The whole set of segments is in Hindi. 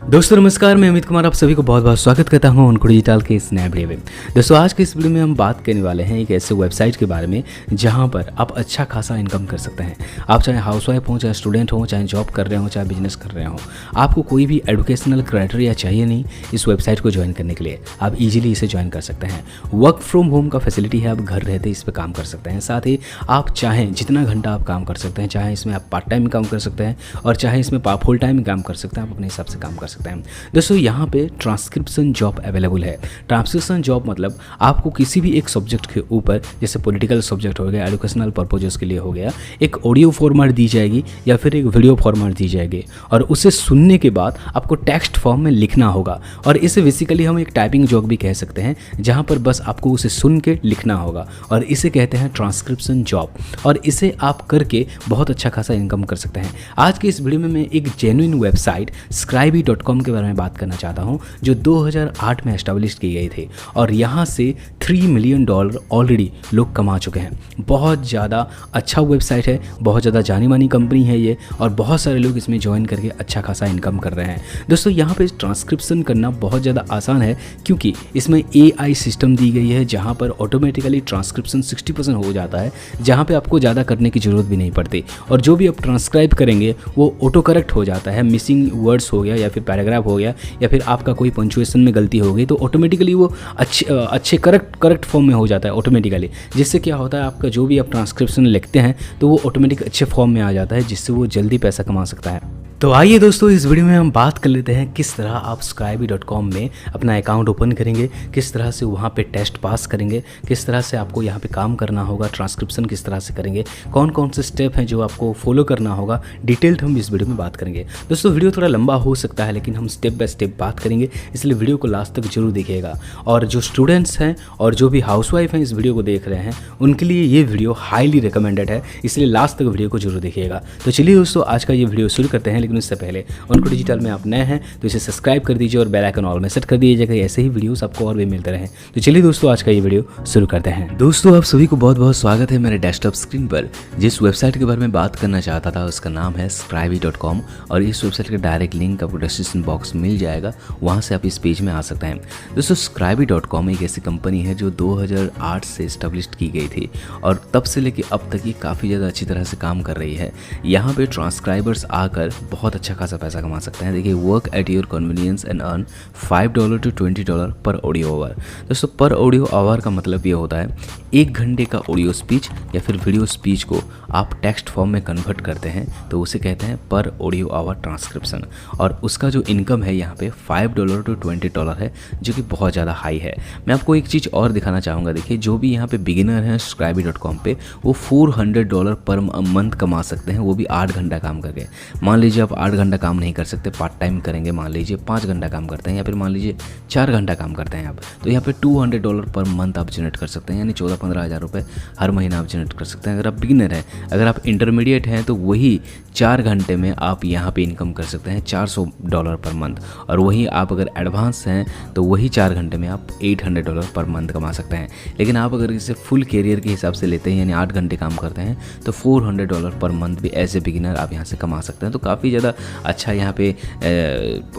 दोस्तों नमस्कार, मैं अमित कुमार आप सभी को बहुत बहुत स्वागत करता हूं उनको डिजिटल के इस नए वीडियो में। दोस्तों आज के इस वीडियो में हम बात करने वाले हैं एक ऐसे वेबसाइट के बारे में जहां पर आप अच्छा खासा इनकम कर सकते हैं। आप चाहे हाउसवाइफ हो, चाहे स्टूडेंट हो, चाहे जॉब कर रहे हो, चाहे बिजनेस कर रहे हो, आपको कोई भी एजुकेशनल क्राइटेरिया चाहिए नहीं इस वेबसाइट को ज्वाइन करने के लिए। आप ईजिली इसे ज्वाइन कर सकते हैं। वर्क फ्रॉम होम का फैसिलिटी है, आप घर रहते इस पर काम कर सकते हैं। साथ ही आप चाहें जितना घंटा आप काम कर सकते हैं, चाहे इसमें आप पार्ट टाइम काम कर सकते हैं और चाहे इसमें फुल टाइम काम कर सकते हैं। आप अपने हिसाब से काम कर सकते हैं। दोस्तों यहाँ पे ट्रांसक्रिप्शन जॉब अवेलेबल है। ट्रांसक्रिप्शन जॉब मतलब आपको किसी भी एक सब्जेक्ट के ऊपर, जैसे पॉलिटिकल सब्जेक्ट हो गया, एजुकेशनल पर्पजेस के लिए हो गया, एक ऑडियो फॉर्मेट दी जाएगी या फिर एक वीडियो फॉर्मेट दी जाएगी और उसे सुनने के बाद आपको टेक्स्ट फॉर्म में लिखना होगा। और इसे बेसिकली हम एक टाइपिंग जॉब भी कह सकते हैं, जहाँ पर बस आपको उसे सुन के लिखना होगा और इसे कहते हैं ट्रांसक्रिप्शन जॉब। और इसे आप करके बहुत अच्छा खासा इनकम कर सकते हैं। आज के इस वीडियो में मैं एक जेन्युइन वेबसाइट scribie.com के बारे में बात करना चाहता हूं, जो 2008 में एस्टेब्लिश की गई थी और यहां से $3 मिलियन ऑलरेडी लोग कमा चुके हैं। बहुत ज़्यादा अच्छा वेबसाइट है, बहुत ज़्यादा जानी मानी कंपनी है ये और बहुत सारे लोग इसमें ज्वाइन करके अच्छा खासा इनकम कर रहे हैं। दोस्तों यहाँ पे ट्रांसक्रिप्शन करना बहुत ज़्यादा आसान है, क्योंकि इसमें AI सिस्टम दी गई है, जहाँ पर ऑटोमेटिकली ट्रांसक्रिप्शन 60% हो जाता है, जहाँ पे आपको ज़्यादा करने की ज़रूरत भी नहीं पड़ती। और जो भी आप ट्रांसक्राइब करेंगे वो ऑटो करेक्ट हो जाता है। मिसिंग वर्ड्स हो गया या फिर पैराग्राफ हो गया या फिर आपका कोई पंचुएशन में गलती हो गई तो ऑटोमेटिकली वो अच्छे करेक्ट फॉर्म में हो जाता है ऑटोमेटिकली। जिससे क्या होता है, आपका जो भी आप ट्रांसक्रिप्शन लिखते हैं तो वो ऑटोमेटिक अच्छे फॉर्म में आ जाता है, जिससे वो जल्दी पैसा कमा सकता है। तो आइए दोस्तों इस वीडियो में हम बात कर लेते हैं किस तरह आप scribie.com में अपना अकाउंट ओपन करेंगे, किस तरह से वहाँ पे टेस्ट पास करेंगे, किस तरह से आपको यहाँ पे काम करना होगा, ट्रांसक्रिप्शन किस तरह से करेंगे, कौन कौन से स्टेप हैं जो आपको फॉलो करना होगा। डिटेल्ड हम इस वीडियो में बात करेंगे। दोस्तों वीडियो थोड़ा लंबा हो सकता है, लेकिन हम स्टेप बाय स्टेप बात करेंगे, इसलिए वीडियो को लास्ट तक जरूर देखिएगा। और जो स्टूडेंट्स हैं और जो भी हाउसवाइफ हैं इस वीडियो को देख रहे हैं, उनके लिए ये वीडियो हाईली रिकमेंडेड है, इसलिए लास्ट तक वीडियो को जरूर देखिएगा। तो चलिए दोस्तों आज का ये वीडियो शुरू करते हैं, लेकिन उससे पहले उनको डिजिटल में आप नए हैं तो इसे सब्सक्राइब कर दीजिए और बेल आइकन ऑल में सेट कर दीजिएगा, ऐसे ही वीडियोस आपको और भी मिलते रहें। तो चलिए दोस्तों आज का ये वीडियो शुरू करते हैं। दोस्तों आप सभी को बहुत बहुत स्वागत है मेरे डेस्कटॉप स्क्रीन पर। जिस वेबसाइट के बारे में बात करना चाहता था उसका नाम है scribie.com और इस वेबसाइट का डायरेक्ट लिंक आपको डिस्क्रिप्शन बॉक्स मिल जाएगा, वहाँ से आप इस पेज में आ सकते हैं। दोस्तों scribie.com एक ऐसी कंपनी है जो 2008 से इस्टेब्लिश की गई थी और तब से लेकर अब तक ये काफ़ी ज़्यादा अच्छी तरह से काम कर रही है। यहाँ पे ट्रांसक्राइबर्स आकर बहुत अच्छा खासा पैसा कमा सकते हैं। देखिए, work at your convenience and earn $5 to $20 पर ऑडियो आवर। दोस्तों पर ऑडियो आवर का मतलब ये होता है 1 घंटे का ऑडियो स्पीच या फिर वीडियो स्पीच को आप टेक्स्ट फॉर्म में कन्वर्ट करते हैं तो उसे कहते हैं पर ऑडियो आवर ट्रांसक्रिप्शन। और उसका जो इनकम है यहाँ पे $5 to $20 है, जो कि बहुत ज़्यादा हाई है। मैं आपको एक चीज़ और दिखाना चाहूँगा। देखिए, जो भी यहाँ पे बिगिनर हैं scribie.com पे, वो $400 पर मंथ कमा सकते हैं, वो भी 8 घंटा काम करके। मान लीजिए आप 8 घंटा काम नहीं कर सकते, पार्ट टाइम करेंगे, मान लीजिए 5 घंटा काम करते हैं या फिर मान लीजिए 4 घंटा काम करते हैं आप, तो यहाँ पे $200 पर मंथ आप जनरेट कर सकते हैं, यानी 14-15 हज़ार रुपये हर महीना आप जनरेट कर सकते हैं अगर आप बिगिनर हैं। अगर आप इंटरमीडिएट हैं तो वही 4 घंटे में आप यहाँ पे इनकम कर सकते हैं $400 पर मंथ। और वही आप अगर एडवांस हैं तो वही 4 घंटे में आप $800 पर मंथ कमा सकते हैं। लेकिन आप अगर इसे फुल कैरियर के हिसाब से लेते हैं, यानी 8 घंटे काम करते हैं, तो $400 पर मंथ भी एज ए बिगिनर आप यहाँ से कमा सकते हैं। तो काफ़ी ज़्यादा अच्छा यहाँ पे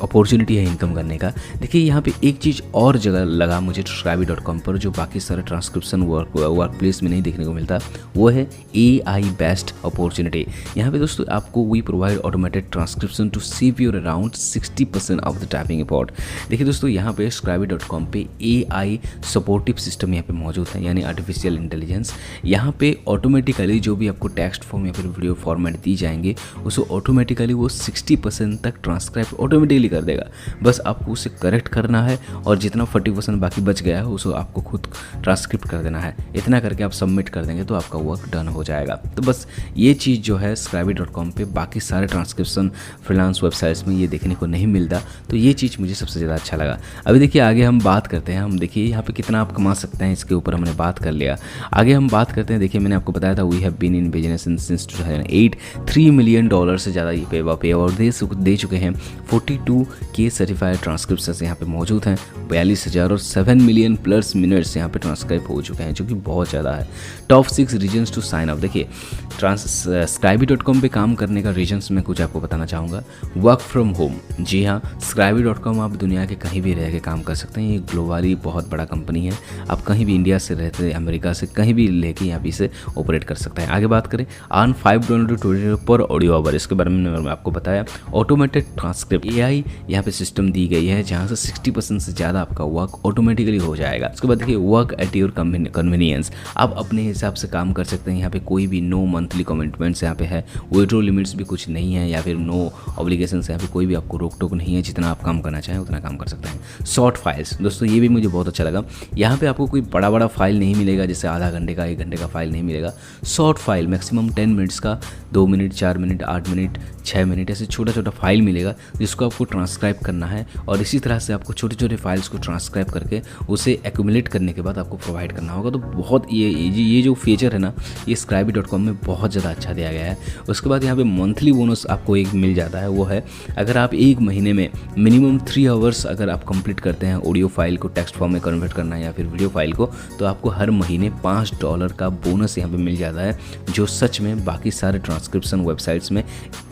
अपॉर्चुनिटी है इनकम करने का। देखिए, यहाँ पे एक चीज़ और जगह लगा मुझे scribie.com पर, जो बाकी सारे ट्रांसक्रिप्शन वर्क प्लेस में नहीं देखने को मिलता, वो है AI बेस्ड अपॉर्चुनिटी। यहाँ पे दोस्तों आपको we provide automated transcription to save your around 60% of the typing effort. देखिए दोस्तों, यहाँ पे scribie.com पे AI सपोर्टिव सिस्टम यहाँ पे मौजूद है, यानी आर्टिफिशियल इंटेलिजेंस। यहाँ पे ऑटोमेटिकली जो भी आपको टेक्स्ट फॉर्म या फिर वीडियो फॉर्मेट दी जाएंगे, उसे ऑटोमेटिकली वो 60% तक ट्रांसक्राइब ऑटोमेटिकली कर देगा। बस आपको उसे करेक्ट करना है और जितना 40% बाकी बच गया है उसे आपको खुद ट्रांसक्रिप्ट कर देना है। इतना करके आप सबमिट कर देंगे तो आपका वर्क डन हो जाएगा। तो बस ये चीज़ जो है scribie.com पे बाकी सारे ट्रांसक्रिप्शन फ्रीलांस वेबसाइट्स में ये देखने को नहीं मिलता, तो ये चीज़ मुझे सबसे ज़्यादा अच्छा लगा। अभी देखिए आगे हम बात करते हैं। हम देखिए यहाँ पे कितना आप कमा सकते हैं, इसके ऊपर हमने बात कर लिया। आगे हम बात करते हैं। देखिए, मैंने आपको बताया था we have been in business since 2008, $3 million से ज़्यादा ये पे पे अवार्ड दे चुके हैं। 42K सर्टिफाइड ट्रांसक्रिप्शंस यहाँ पे मौजूद हैं। 42,000 और 7 मिलियन प्लस मिनट्स यहाँ पे ट्रांसक्राइब हो चुके हैं, जो कि बहुत ज़्यादा है। Top 6 reasons to sign up. देखिए Scribie.com पे काम करने का रीजन्स मैं कुछ आपको बताना चाहूँगा। वर्क फ्रॉम होम, जी हाँ, Scribie.com आप दुनिया के कहीं भी रह के काम कर सकते हैं। ये ग्लोबली बहुत बड़ा कंपनी है। आप कहीं भी इंडिया से रहते, अमेरिका से कहीं भी लेके यहाँ पे इसे ऑपरेट कर सकते हैं। आगे बात करें, अर्न $5 पर ऑडियो आवर, इसके बारे में मैंने आपको बताया। ऑटोमेटेड ट्रांसक्रिप्ट, AI यहाँ पे सिस्टम दी गई है जहाँ से 60% से ज़्यादा आपका वर्क ऑटोमेटिकली हो जाएगा। उसके बाद देखिए वर्क एट योर कन्वीनियंस, आप अपने हिसाब से काम कर सकते हैं। यहाँ पे कोई भी नो मंथली कमिटमेंट्स यहाँ पे है, विड्रॉ लिमिट्स भी कुछ नहीं है, या फिर नो ऑब्लिगेशन यहाँ पे कोई भी आपको रोक टोक नहीं है। जितना आप काम करना चाहें उतना काम कर सकते हैं। शॉर्ट फाइल्स, दोस्तों ये भी मुझे बहुत अच्छा लगा। यहाँ पे आपको कोई बड़ा फाइल नहीं मिलेगा, जैसे आधा घंटे का 1 घंटे का फाइल नहीं मिलेगा। शॉर्ट फाइल मैक्सिमम 10 मिनट्स का, 2 मिनट, 4 मिनट, 8 मिनट, 6 मिनट, ऐसे छोटा फाइल मिलेगा जिसको आपको ट्रांसक्राइब करना है। और इसी तरह से आपको छोटे फाइल्स को ट्रांसक्राइब करके उसे एक्यूमुलेट करने के बाद आपको प्रोवाइड करना होगा। तो बहुत ये जो फीचर है ना, ये Scribie.com में बहुत ज़्यादा अच्छा दिया गया है। उसके बाद यहाँ पे मंथली बोनस आपको एक मिल जाता है। वो है अगर आप 1 महीने में मिनिमम 3 आवर्स अगर आप कंप्लीट करते हैं ऑडियो फाइल को टेक्स्ट फॉर्म में कन्वर्ट करना है या फिर वीडियो फाइल को, तो आपको हर महीने $5 का बोनस यहाँ पे मिल जाता है, जो सच में बाकी सारे ट्रांसक्रिप्शन वेबसाइट्स में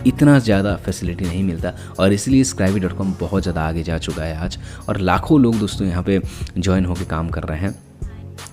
इतना ज़्यादा फैसिलिटी नहीं मिलता। और इसलिए Scribie.com बहुत ज़्यादा आगे जा चुका है आज, और लाखों लोग दोस्तों यहाँ पे ज्वाइन होकर काम कर रहे हैं।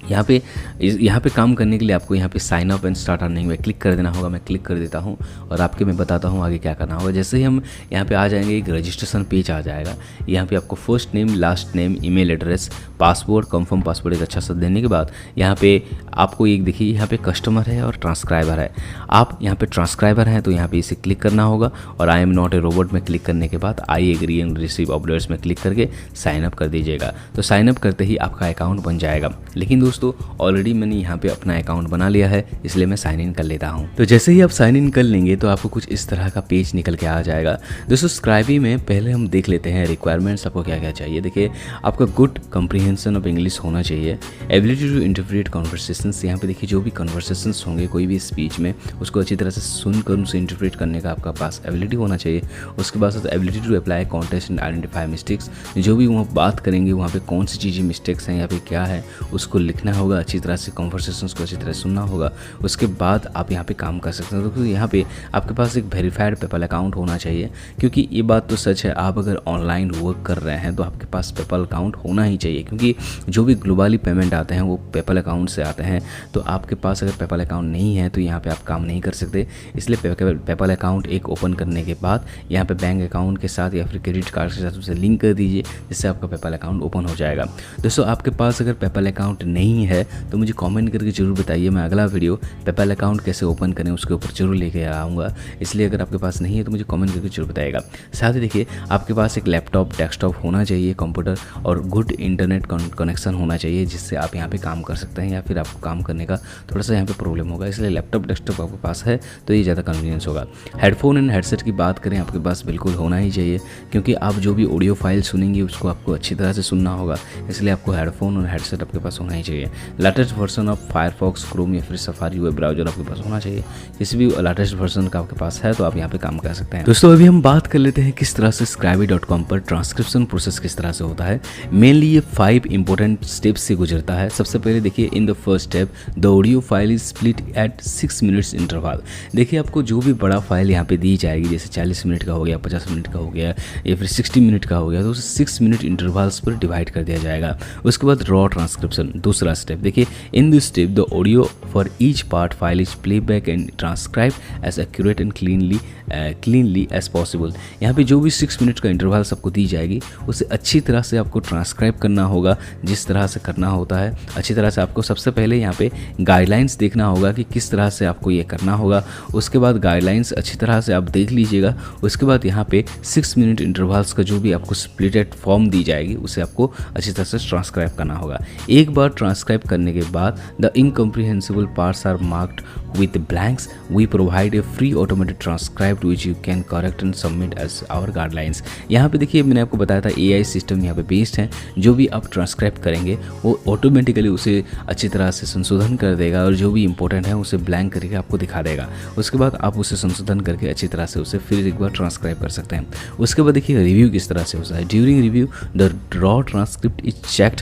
यहाँ पे काम करने के लिए आपको यहाँ पे sign up and start earning में क्लिक कर देना होगा। मैं क्लिक कर देता हूँ और मैं बताता हूँ आगे क्या करना होगा। जैसे ही हम यहाँ पे आ जाएंगे, एक रजिस्ट्रेशन पेज आ जाएगा। यहाँ पे आपको first name, last name, email address, password, confirm password एक अच्छा सा देने के बाद यहाँ पे आपको एक देखिए यहाँ पे कस्टमर है और ट्रांसक्राइबर है। आप यहाँ पे ट्रांसक्राइबर हैं तो यहाँ पे इसे क्लिक करना होगा, और I am not a robot में क्लिक करने के बाद I agree and receive updates में क्लिक करके साइन अप कर दीजिएगा। तो साइन अप करते ही आपका अकाउंट बन जाएगा। लेकिन दोस्तों ऑलरेडी मैंने यहाँ पे अपना अकाउंट बना लिया है, इसलिए मैं साइन इन कर लेता हूँ। तो जैसे ही आप साइन इन कर लेंगे तो आपको कुछ इस तरह का पेज निकल के आ जाएगा। दोस्तों Scribie में पहले हम देख लेते हैं रिक्वायरमेंट्स आपको क्या क्या चाहिए। देखिए आपका गुड कंप्रीहेंशन ऑफ इंग्लिश होना चाहिए, एबिलिटी टू इंटरप्रेट कन्वर्सेशंस। यहाँ पे देखिए जो भी कन्वर्सेशंस होंगे कोई भी स्पीच में, उसको अच्छी तरह से सुनकर उसे इंटरप्रेट करने का आपका पास एबिलिटी होना चाहिए। उसके बाद ability to apply context and identify mistakes, जो भी वहाँ बात करेंगे वहाँ पे कौन सी चीज़ें मिस्टेक्स हैं या फिर क्या है उसको लिखना होगा, अच्छी तरह से कन्वर्सेशंस को अच्छी तरह सुनना होगा। उसके बाद आप यहाँ पे काम कर सकते हैं। तो यहाँ पे आपके पास एक वेरीफाइड पेपल अकाउंट होना चाहिए, क्योंकि ये बात तो सच है, आप अगर ऑनलाइन वर्क कर रहे हैं तो आपके पास पेपल अकाउंट होना ही चाहिए, क्योंकि जो भी ग्लोबली पेमेंट आते हैं वो पेपल अकाउंट से आते हैं। तो आपके पास अगर पेपल अकाउंट नहीं है तो यहाँ पे आप काम नहीं कर सकते। इसलिए पेपल अकाउंट एक ओपन करने के बाद यहाँ पे बैंक अकाउंट के साथ या फिर क्रेडिट कार्ड के साथ उसे लिंक कर दीजिए, जिससे आपका पेपल अकाउंट ओपन हो जाएगा। दोस्तों आपके पास अगर पेपल अकाउंट नहीं है तो मुझे कमेंट करके जरूर बताइए। मैं अगला वीडियो पेपल अकाउंट कैसे ओपन करें उसके ऊपर जरूर लेके आऊँगा। इसलिए अगर आपके पास नहीं है तो मुझे कमेंट करके जरूर बताइएगा। साथ ही देखिए आपके पास एक लैपटॉप, डेस्कटॉप होना चाहिए, कंप्यूटर और गुड इंटरनेट कनेक्शन होना चाहिए, जिससे आप यहाँ पे काम कर सकते हैं। या फिर आपको काम करने का थोड़ा सा यहाँ पे प्रॉब्लम होगा, इसलिए लैपटॉप, डेस्कटॉप आपके पास है तो ये ज़्यादा कन्वीनियंस होगा। हेडफोन एंड हेडसेट की बात करें, आपके पास बिल्कुल होना ही चाहिए, क्योंकि आप जो भी ऑडियो फाइल सुनेंगे उसको आपको अच्छी तरह से सुनना होगा, इसलिए आपको हेडफोन और हेडसेट आपके पास होना ही चाहिए। Latest version of Firefox, Chrome या फिर सफारी वेब ब्राउजर आपके पास होना चाहिए। किसी भी लेटेस्ट वर्जन का आपके पास है तो आप यहाँ पे काम कर सकते हैं। दोस्तों अभी हम बात कर लेते हैं किस तरह से Scribie.com पर ट्रांसक्रिप्शन प्रोसेस किस तरह से होता है। मेनली ये 5 इंपॉर्टेंट स्टेप्स से गुजरता है। सबसे पहले देखिए, in the first step the audio file is split at 6 minutes interval. देखिए आपको जो भी बड़ा फाइल यहाँ पे दी जाएगी, जैसे 40 मिनट का हो गया, 50 मिनट का हो गया या फिर 60 मिनट का हो गया, तो उसे 6 मिनट इंटरवल्स पर डिवाइड कर दिया जाएगा। उसके बाद रॉ ट्रांसक्रिप्शन, दूसरा स्टेप। देखिए in this step the audio for each part file is playback and transcribe as accurate and cleanly as possible. यहाँ पे जो भी 6 मिनट का इंटरवल सबको दी जाएगी उसे अच्छी तरह से आपको ट्रांसक्राइब करना होगा, जिस तरह से करना होता है अच्छी तरह से। आपको सबसे पहले यहाँ पे गाइडलाइंस देखना होगा कि किस तरह से आपको ये करना होगा। उसके बाद गाइडलाइंस अच्छी तरह से आप देख लीजिएगा। उसके बाद यहाँ पे 6 मिनट इंटरवल्स का जो भी आपको स्प्लिटेड फॉर्म दी जाएगी उसे आपको अच्छी तरह से ट्रांसक्राइब करना होगा। एक बार ट्रांसक्राइब करने के बाद the incomprehensible parts are marked with blanks. We provide a free automated transcript which you can correct and submit as our guidelines. यहाँ पे देखिए मैंने आपको बताया था AI सिस्टम यहाँ पे बेस्ड है, जो भी आप ट्रांसक्राइब करेंगे वो ऑटोमेटिकली उसे अच्छी तरह से संशोधन कर देगा और जो भी इंपॉर्टेंट है उसे ब्लैंक करके आपको दिखा देगा। उसके बाद आप उसे संशोधन करके अच्छी तरह से उसे फिर एक बार ट्रांसक्राइब कर सकते हैं। उसके बाद देखिए रिव्यू किस तरह से होता है। During review the raw transcript is checked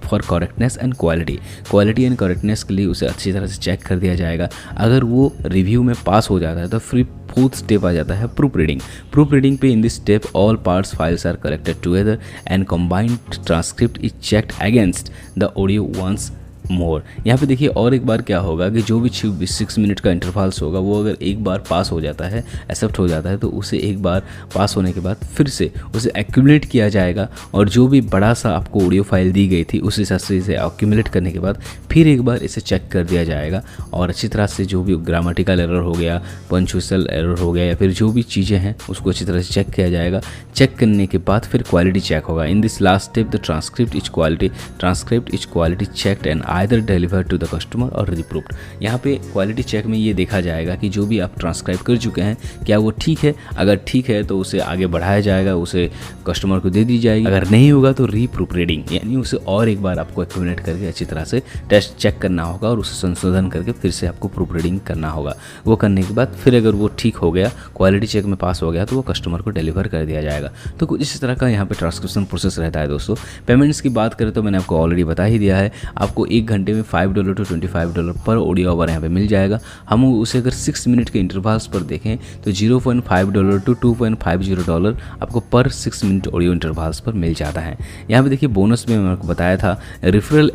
for correctness and quality and correctness के लिए उसे अच्छी तरह से चेक कर दिया जाएगा। अगर वो रिव्यू में पास हो जाता है तो फिर फोर्थ स्टेप आ जाता है प्रूफ रीडिंग पे in this step all parts files are collected together and combined transcript is checked against the audio once more. यहाँ पे देखिए और एक बार क्या होगा कि जो भी 6 मिनट का इंटरवल्स होगा वो अगर एक बार पास हो जाता है, एक्सेप्ट हो जाता है, तो उसे एक बार पास होने के बाद फिर से उसे एक्यूमुलेट किया जाएगा और जो भी बड़ा सा आपको ऑडियो फाइल दी गई थी उस हिसाब से इसे एक्यूमुलेट करने के बाद फिर एक बार इसे चेक कर दिया जाएगा और अच्छी तरह से जो भी ग्रामेटिकल एरर हो गया, पंक्चुअल एरर हो गया या फिर जो भी चीज़ें हैं उसको अच्छी तरह से चेक किया जाएगा। चेक करने के बाद फिर क्वालिटी चेक होगा। In this last step the transcript is quality checked and either deliver to the customer or reproved. यहाँ पे क्वालिटी चेक में ये देखा जाएगा कि जो भी आप ट्रांसक्राइब कर चुके हैं क्या वो ठीक है। अगर ठीक है तो उसे आगे बढ़ाया जाएगा, उसे कस्टमर को दे दी जाएगी। अगर नहीं होगा तो रीप्रूफ रीडिंग यानी उसे और एक बार आपको एक्यूमुलेट करके अच्छी तरह से टेस्ट चेक करना होगा और उसे संशोधन करके फिर से आपको प्रूफ रीडिंग करना होगा। वो करने के बाद फिर अगर वो ठीक हो गया, क्वालिटी चेक में पास हो गया, तो वो कस्टमर को डिलीवर कर दिया जाएगा। तो कुछ इस तरह का यहाँ पे ट्रांसक्रिप्शन प्रोसेस रहता है दोस्तों। पेमेंट्स की बात करें तो मैंने आपको ऑलरेडी बता ही दिया है, आपको 1 घंटे में $5 to $25 पर ऑडियो आवर यहाँ पे मिल जाएगा। हम उसे अगर 6 मिनट के इंटरवल्स पर देखें तो $0.5 to $2.50 आपको पर 6 मिनट ऑडियो इंटरवल्स पर मिल जाता है। यहाँ पे देखिए बोनस में मैंने आपको बताया था रिफरल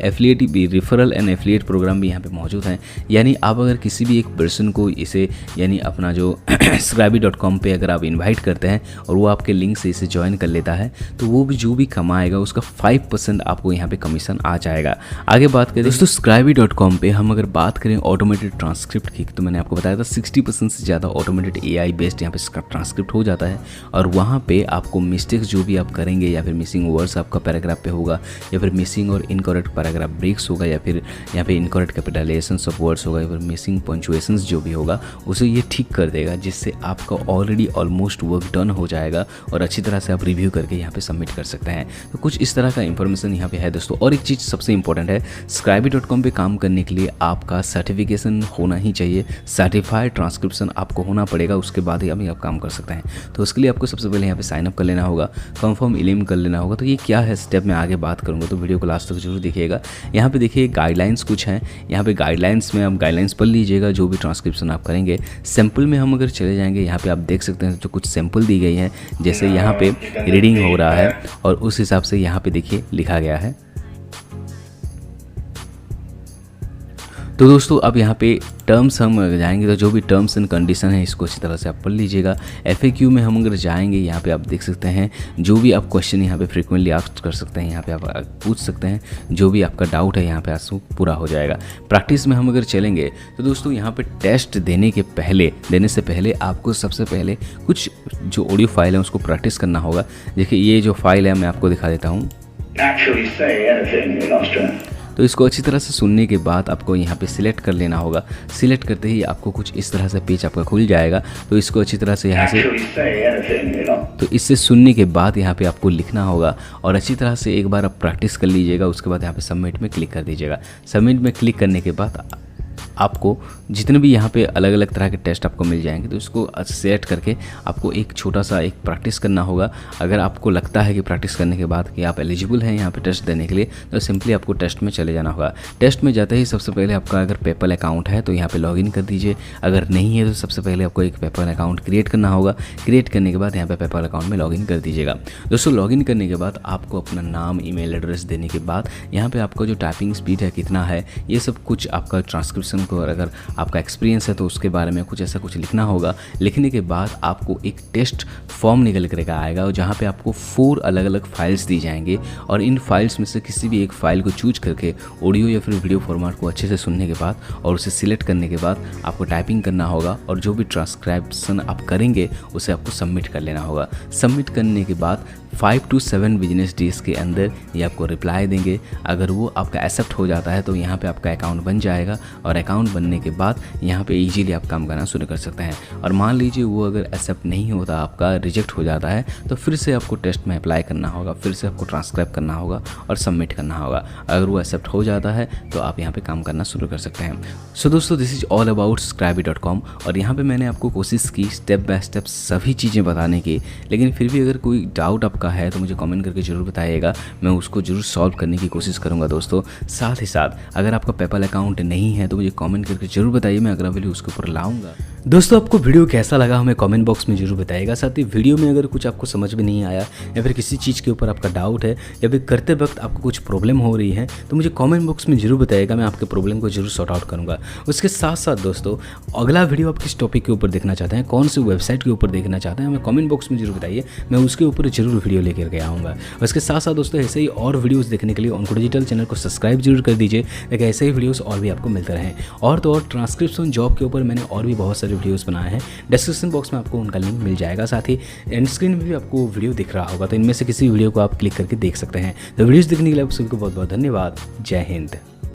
एंड एफिलिएट प्रोग्राम भी यहाँ पे मौजूद हैं। यानी आप अगर किसी भी एक पर्सन को इसे यानी अपना जो scribie.com पे अगर आप इन्वाइट करते हैं और वो आपके लिंक से इसे ज्वाइन कर लेता है तो वो भी जो भी कमाएगा उसका 5% आपको यहाँ पे कमीशन आ जाएगा। आगे बात करें दोस्तों scribie.com पे हम अगर बात करें ऑटोमेटेड ट्रांसक्रिप्ट की तो मैंने आपको बताया था 60% से ज़्यादा ऑटोमेटेड AI बेस्ड यहाँ पे ट्रांसक्रिप्ट हो जाता है और वहाँ पे आपको मिस्टेक्स जो भी आप करेंगे या फिर मिसिंग वर्ड्स आपका पैराग्राफ पे होगा या फिर मिसिंग और इनकरेक्ट पैराग्राफ ब्रेक्स होगा या फिर यहाँ पे इनकरेक्ट कैपिटलाइजेशंस ऑफ वर्ड्स होगा या फिर मिसिंग पंक्चुएशंस जो भी होगा उसे ये ठीक कर देगा, जिससे आपका ऑलरेडी ऑलमोस्ट वर्क डन हो जाएगा और अच्छी तरह से आप रिव्यू करके यहाँ पे सबमिट कर सकते हैं। तो कुछ इस तरह का इंफॉर्मेशन यहाँ पे है दोस्तों। और एक चीज़ सबसे इंपॉर्टेंट है, scribie.com पे काम करने के लिए आपका सर्टिफिकेशन होना ही चाहिए, सर्टिफाइड ट्रांसक्रिप्शन आपको होना पड़ेगा, उसके बाद ही आप काम कर सकते हैं। तो उसके लिए आपको सबसे पहले यहाँ पे साइन अप कर लेना होगा, कंफर्म इलेम कर लेना होगा। तो ये क्या है स्टेप मैं आगे बात करूँगा, तो वीडियो को लास्ट तक जरूर देखिएगा। यहाँ पे देखिए गाइडलाइंस कुछ हैं, यहाँ पे गाइडलाइंस में आप गाइडलाइंस पढ़ लीजिएगा जो भी ट्रांसक्रिप्शन आप करेंगे। सैम्पल में हम अगर चले जाएंगे यहाँ पे आप देख सकते हैं जो कुछ सैम्पल दी गई है, जैसे यहाँ पे रीडिंग हो रहा है और उस हिसाब से यहाँ पे देखिए लिखा गया है। तो दोस्तों अब यहाँ पे टर्म्स हम जाएंगे तो जो भी टर्म्स एंड कंडीशन है इसको अच्छी तरह से आप पढ़ लीजिएगा। FAQ में हम अगर जाएंगे यहाँ पे आप देख सकते हैं जो भी आप क्वेश्चन यहाँ पे फ्रीक्वेंटली आस्क कर सकते हैं, यहाँ पे आप पूछ सकते हैं, जो भी आपका डाउट है यहाँ पे आपको पूरा हो जाएगा। प्रैक्टिस में हम अगर चलेंगे तो दोस्तों यहाँ पे टेस्ट देने से पहले आपको सबसे पहले कुछ जो ऑडियो फाइल है उसको प्रैक्टिस करना होगा। देखिए ये जो फाइल है मैं आपको दिखा देता हूँ। तो इसको अच्छी तरह से सुनने के बाद आपको यहाँ पे सिलेक्ट कर लेना होगा। सिलेक्ट करते ही आपको कुछ इस तरह से पेज आपका खुल जाएगा। तो इसको अच्छी तरह से यहाँ से तो इससे सुनने के बाद यहाँ पे आपको लिखना होगा और अच्छी तरह से एक बार आप प्रैक्टिस कर लीजिएगा। उसके बाद यहाँ पे सबमिट में क्लिक कर दीजिएगा। सबमिट में क्लिक करने के बाद आपको जितने भी यहाँ पे अलग अलग तरह के टेस्ट आपको मिल जाएंगे तो इसको सेलेक्ट करके आपको एक छोटा सा एक प्रैक्टिस करना होगा। अगर आपको लगता है कि प्रैक्टिस करने के बाद कि आप एलिजिबल हैं यहाँ पे टेस्ट देने के लिए तो सिंपली आपको टेस्ट में चले जाना होगा। टेस्ट में जाते ही सबसे पहले आपका अगर पेपल अकाउंट है तो यहाँ पे लॉगिन कर दीजिए। अगर नहीं है तो सबसे पहले आपको एक पेपल अकाउंट क्रिएट करना होगा। क्रिएट करने के बाद यहाँ पे पेपल अकाउंट में लॉगिन कर दीजिएगा। दोस्तों लॉगिन करने के बाद आपको अपना नाम, ईमेल एड्रेस देने के बाद यहाँ पे आपका जो टाइपिंग स्पीड है कितना है, ये सब कुछ आपका ट्रांसक्रिप्शन को अगर आपका एक्सपीरियंस है तो उसके बारे में कुछ ऐसा कुछ लिखना होगा। लिखने के बाद आपको एक टेस्ट फॉर्म निकल कर आएगा और जहाँ पे आपको 4 अलग अलग फाइल्स दी जाएंगे और इन फाइल्स में से किसी भी एक फाइल को चूज करके ऑडियो या फिर वीडियो फॉर्मेट को अच्छे से सुनने के बाद और उसे सिलेक्ट करने के बाद आपको टाइपिंग करना होगा और जो भी ट्रांसक्रिप्शन आप करेंगे उसे आपको सबमिट कर लेना होगा। सबमिट करने के बाद 5 to 7 बिजनेस डेज के अंदर ये आपको रिप्लाई देंगे। अगर वो आपका एक्सेप्ट हो जाता है तो यहाँ पे आपका अकाउंट बन जाएगा और अकाउंट बनने के बाद यहाँ पे इजीली आप काम करना शुरू कर सकते हैं। और मान लीजिए वो अगर एक्सेप्ट नहीं होता, आपका रिजेक्ट हो जाता है, तो फिर से आपको टेस्ट में अप्लाई करना होगा, फिर से आपको ट्रांसक्राइब करना होगा और सबमिट करना होगा। अगर वो एक्सेप्ट हो जाता है तो आप यहाँ पे काम करना शुरू कर सकते हैं। सो दोस्तों, this is all about subscribey.com। और यहाँ पे मैंने आपको कोशिश की स्टेप बाय स्टेप सभी चीज़ें बताने की, लेकिन फिर भी अगर कोई डाउट आपका है तो मुझे कमेंट करके ज़रूर बताइएगा, मैं उसको ज़रूर सॉल्व करने की कोशिश करूँगा दोस्तों। साथ ही साथ अगर आपका पेपल अकाउंट नहीं है तो मुझे कमेंट करके ज़रूर बताइए, मैं अगला वीडियो उसके ऊपर लाऊंगा। दोस्तों, आपको वीडियो कैसा लगा हमें कमेंट बॉक्स में जरूर बताइएगा। साथ ही वीडियो में अगर कुछ आपको समझ में नहीं आया या फिर किसी चीज़ के ऊपर आपका डाउट है या फिर करते वक्त आपको कुछ प्रॉब्लम हो रही है तो मुझे कमेंट बॉक्स में जरूर बताइएगा, मैं आपके प्रॉब्लम को जरूर सॉर्ट आउट करूँगा। उसके साथ साथ दोस्तों, अगला वीडियो आप किस टॉपिक के ऊपर देखना चाहते हैं, कौन सी वेबसाइट के ऊपर देखना चाहते हैं, हमें कमेंट बॉक्स में जरूर बताइए, मैं उसके ऊपर जरूर वीडियो लेकर के आऊँगा। उसके साथ साथ दोस्तों, ऐसे ही और वीडियोज़ देखने के लिए ऑनकोड डिजिटल चैनल को सब्सक्राइब जरूर कर दीजिए ताकि ऐसे ही वीडियोज़ और भी आपको मिलते रहें। और तो और ट्रांसक्रिप्शन जॉब के ऊपर मैंने और भी बहुत सारे वीडियोज़ बनाए हैं, डिस्क्रिप्शन बॉक्स में आपको उनका लिंक मिल जाएगा। साथ ही एंड स्क्रीन में भी आपको वीडियो दिख रहा होगा, तो इनमें से किसी वीडियो को आप क्लिक करके देख सकते हैं। तो वीडियोस देखने के लिए आप सभी को बहुत बहुत धन्यवाद। जय हिंद।